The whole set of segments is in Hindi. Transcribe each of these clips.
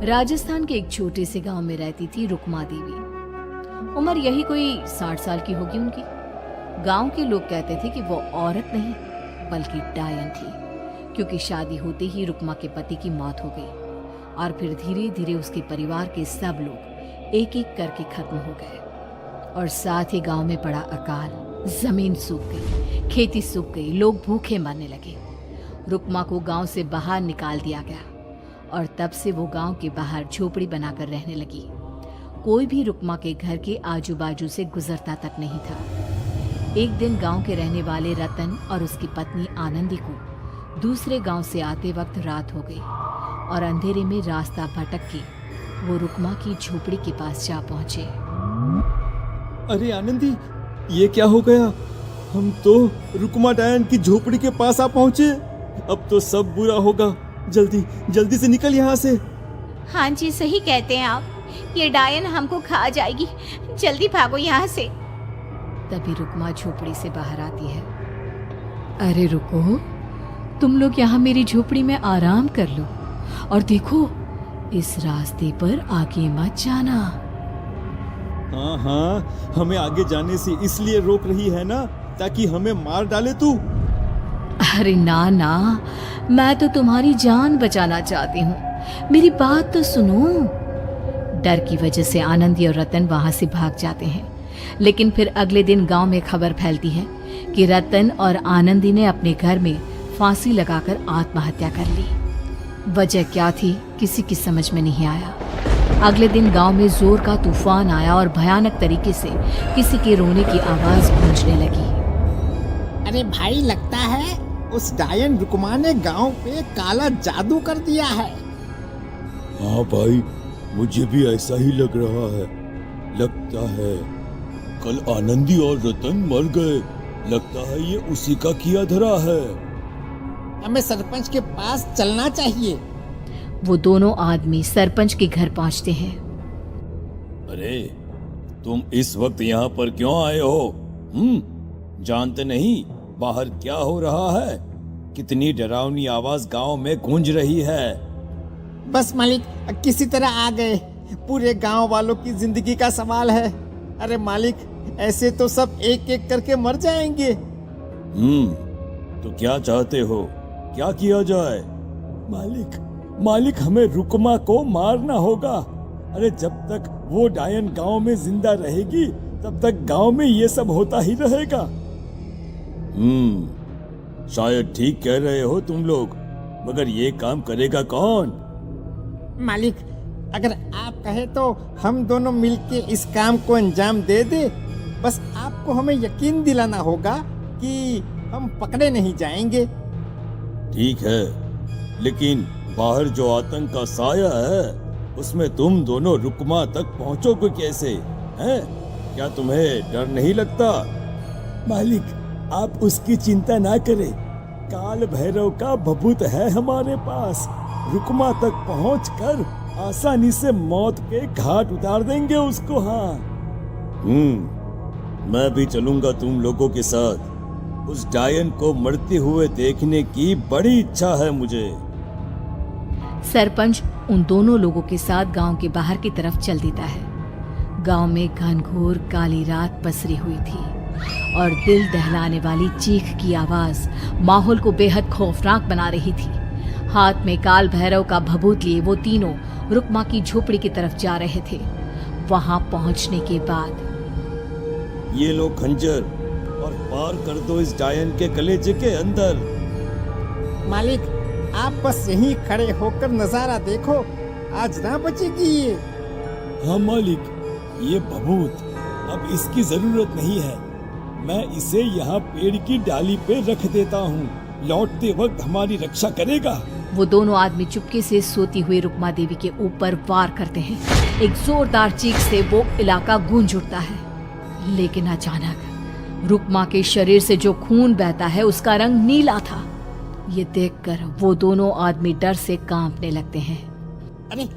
राजस्थान के एक छोटे से गांव में रहती थी रुक्मा देवी। उम्र यही कोई 60 साल की होगी उनकी। गांव के लोग कहते थे कि वो औरत नहीं बल्कि डायन थी, क्योंकि शादी होते ही रुक्मा के पति की मौत हो गई और फिर धीरे धीरे उसके परिवार के सब लोग एक एक करके खत्म हो गए और साथ ही गांव में पड़ा अकाल। जमीन सूख गई, खेती सूख गई, लोग भूखे मरने लगे। रुक्मा को गांव से बाहर निकाल दिया गया और तब से वो गांव के बाहर झोपड़ी बनाकर रहने लगी। कोई भी रुक्मा के घर के आजू बाजू से गुजरता तक नहीं था। एक दिन गांव के रहने वाले रतन और उसकी पत्नी आनंदी को दूसरे गांव से आते वक्त रात हो गई और अंधेरे में रास्ता भटक के वो रुक्मा की झोपड़ी के पास जा पहुंचे। अरे आनंदी, ये क्या हो गया? हम तो रुक्मा डायन की झोपड़ी के पास आ पहुंचे। अब तो सब बुरा होगा। जल्दी जल्दी से निकल यहाँ से। हाँ जी, सही कहते हैं आप। ये डायन हमको खा जाएगी। जल्दी भागो यहाँ से। तभी रुक्मा झोपड़ी से बाहर आती है। अरे रुको, तुम लोग यहाँ मेरी झोपड़ी में आराम कर लो और देखो, इस रास्ते पर आगे मत जाना। हाँ हाँ, हमें आगे जाने से इसलिए रोक रही है ना, ताकि हमें मार डाले तू। अरे ना ना, मैं तो तुम्हारी जान बचाना चाहती हूँ, मेरी बात तो सुनो। डर की वजह से आनंदी और रतन वहां से भाग जाते हैं, लेकिन फिर अगले दिन गांव में खबर फैलती है कि रतन और आनंदी ने अपने घर में फांसी लगाकर आत्महत्या कर ली। वजह क्या थी किसी की समझ में नहीं आया। अगले दिन गांव में जोर का तूफान आया और भयानक तरीके से किसी के रोने की आवाज गूंजने लगी। अरे भाई, लगता है उस डायन रुक्मा ने गांव पे काला जादू कर दिया है। हाँ भाई, मुझे भी ऐसा ही लग रहा है। लगता है कल आनंदी और रतन मर गए। लगता है ये उसी का किया धरा है। हमें सरपंच के पास चलना चाहिए। वो दोनों आदमी सरपंच के घर पहुंचते हैं। अरे, तुम इस वक्त यहाँ पर क्यों आए हो? जानते नहीं बाहर क्या हो रहा है? कितनी डरावनी आवाज गांव में गूंज रही है। बस मालिक, किसी तरह आ गए। पूरे गांव वालों की जिंदगी का सवाल है। अरे मालिक, ऐसे तो सब एक एक करके मर जाएंगे। तो क्या चाहते हो? क्या किया जाए? मालिक, हमें रुक्मा को मारना होगा। अरे जब तक वो डायन गांव में जिंदा रहेगी, तब तक गांव में ये सब होता ही रहेगा। शायद ठीक कह रहे हो तुम लोग, मगर ये काम करेगा कौन? मालिक, अगर आप कहे तो हम दोनों मिलके इस काम को अंजाम दे दे। बस आपको हमें यकीन दिलाना होगा कि हम पकड़े नहीं जाएंगे। ठीक है, लेकिन बाहर जो आतंक का साया है, उसमें तुम दोनों रुक्मा तक पहुंचोगे कैसे? हैं? क्या तुम्हें डर नहीं लगता? मालिक, आप उसकी चिंता ना करें। काल भैरव का भभूत है हमारे पास। रुक्मा तक पहुंचकर आसानी से मौत के घाट उतार देंगे उसको। हाँ, मैं भी चलूंगा तुम लोगों के साथ। उस डायन को मरते हुए देखने की बड़ी इच्छा है मुझे। सरपंच उन दोनों लोगों के साथ गांव के बाहर की तरफ चल देता है। गांव में घनघोर काली रात पसरी हुई थी और दिल दहलाने वाली चीख की आवाज माहौल को बेहद खौफनाक बना रही थी। हाथ में काल भैरव का भभूत लिए वो तीनों रुक्मा की झोपड़ी की तरफ जा रहे थे। वहां पहुंचने के बाद, ये लो खंजर और पार कर दो इस डायन के कलेजे के अंदर। मालिक, आप बस यहीं खड़े होकर नजारा देखो, आज ना बचेगी ये। हाँ मालिक, ये भभूत अब इसकी जरूरत नहीं है। मैं इसे यहाँ पेड़ की डाली पे रख देता हूँ। लौटते वक्त हमारी रक्षा करेगा। वो दोनों आदमी चुपके से सोती हुई रुक्मा देवी के ऊपर वार करते हैं। एक जोरदार चीख से वो इलाका गूंज उठता है, लेकिन अचानक रुक्मा के शरीर से जो खून बहता है उसका रंग नीला था। ये देखकर वो दोनों आदमी डर से कांपने लगते हैं। अरे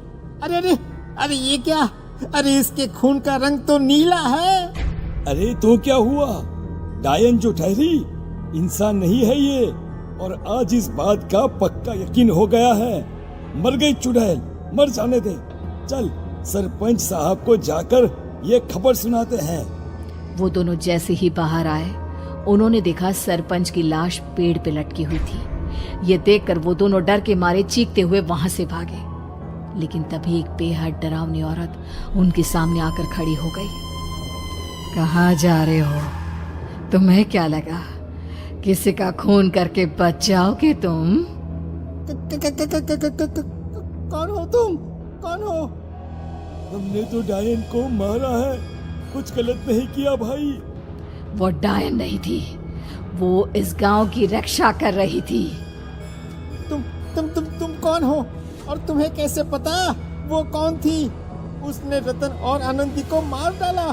अरे अरे अरे, ये क्या? अरे इसके खून का रंग तो नीला है। अरे तो क्या हुआ? डायन जो ठहरी इंसान नहीं है ये, और आज इस बात का पक्का यकीन हो गया है। मर गई चुड़ैल, मर जाने दे। चल सरपंच साहब को जाकर ये खबर सुनाते हैं। वो दोनों जैसे ही बाहर आए उन्होंने देखा सरपंच की लाश पेड़ पे लटकी हुई थी। ये देखकर वो दोनों डर के मारे चीखते हुए वहां से भागे, लेकिन तभी एक बेहद डरावनी औरत उनके सामने आकर खड़ी हो गई। कहाँ जा रहे हो? तुम्हें क्या लगा किसी का खून करके बच जाओगे तुम? कौन हो तुम? कौन हो? हमने तो डायन को मारा है, कुछ गलत नहीं किया भाई। वो डायन नहीं थी, वो इस गांव की रक्षा कर रही थी। तुम कौन हो और तुम्हें कैसे पता वो कौन थी? उसने रतन और आनंदी को मार डाला।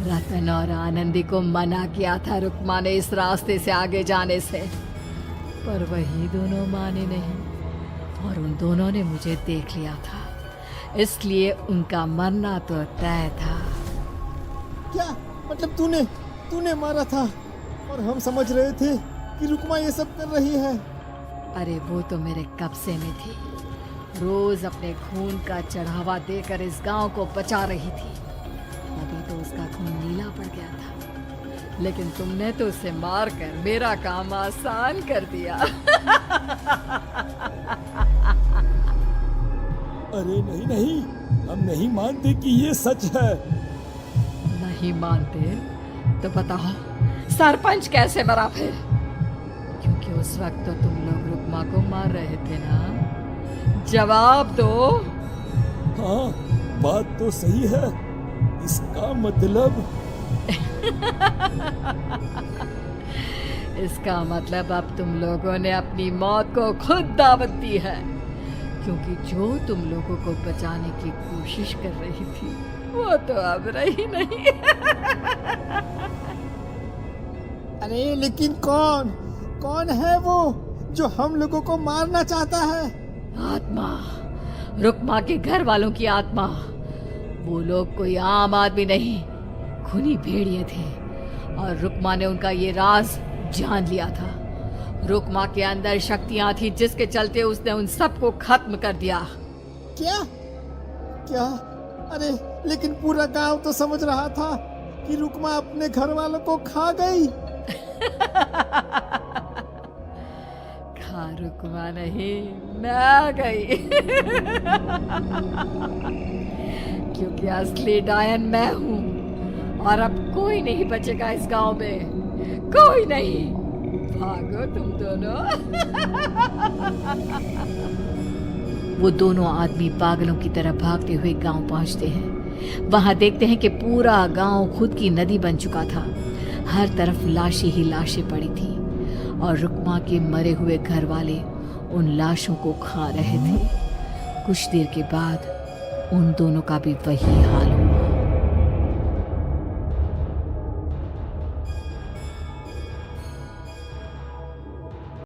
रतन और आनंदी को मना किया था रुक्मा ने इस रास्ते से आगे जाने से, पर वही दोनों माने नहीं और उन दोनों ने मुझे देख लिया था, इसलिए उनका मरना तो तय था। क्या मतलब तूने मारा था? और हम समझ रहे थे कि रुक्मा ये सब कर रही है। अरे वो तो मेरे कब्जे में थी, रोज अपने खून का चढ़ावा देकर इस गांव को बचा रही थी। अभी तो उसका खून नीला पड़ गया था, लेकिन तुमने तो उसे मारकर मेरा काम आसान कर दिया। अरे नहीं नहीं, हम नहीं मानते कि ये सच है। नहीं मानते तो बताओ सरपंच कैसे मरा फिर? क्योंकि उस वक्त तो तुम लोग रुक्मा को मार रहे थे ना। जवाब दो। हाँ बात तो सही है, इसका मतलब इसका मतलब अब तुम लोगों ने अपनी मौत को खुद दावत दी है, क्योंकि जो तुम लोगों को बचाने की कोशिश कर रही थी वो तो अब रही नहीं। अरे लेकिन कौन है वो जो हम लोगों को मारना चाहता है? आत्मा, रुक्मा के घर वालों की आत्मा। वो लोग कोई आम आदमी नहीं, खूनी भेड़िए थे और रुक्मा ने उनका ये राज जान लिया था। रुक्मा के अंदर शक्तियां थी जिसके चलते उसने उन सबको खत्म कर दिया। क्या? अरे लेकिन पूरा गांव तो समझ रहा था कि रुक्मा अपने घर वालों को खा गई। खा रुक्मा नहीं, मैं आ गई। क्योंकि असली डायन मैं हूँ और अब कोई नहीं बचेगा इस गांव में, कोई नहीं। भागो तुम दोनों। वो दोनों आदमी पागलों की तरह भागते हुए गांव पहुंचते हैं। वहां देखते हैं कि पूरा गांव खुद की नदी बन चुका था। हर तरफ लाशें ही लाशें पड़ी थी और रुक्मा के मरे हुए घर वाले उन लाशों को खा रहे थे। कुछ देर के बाद उन दोनों का भी वही हाल हुआ।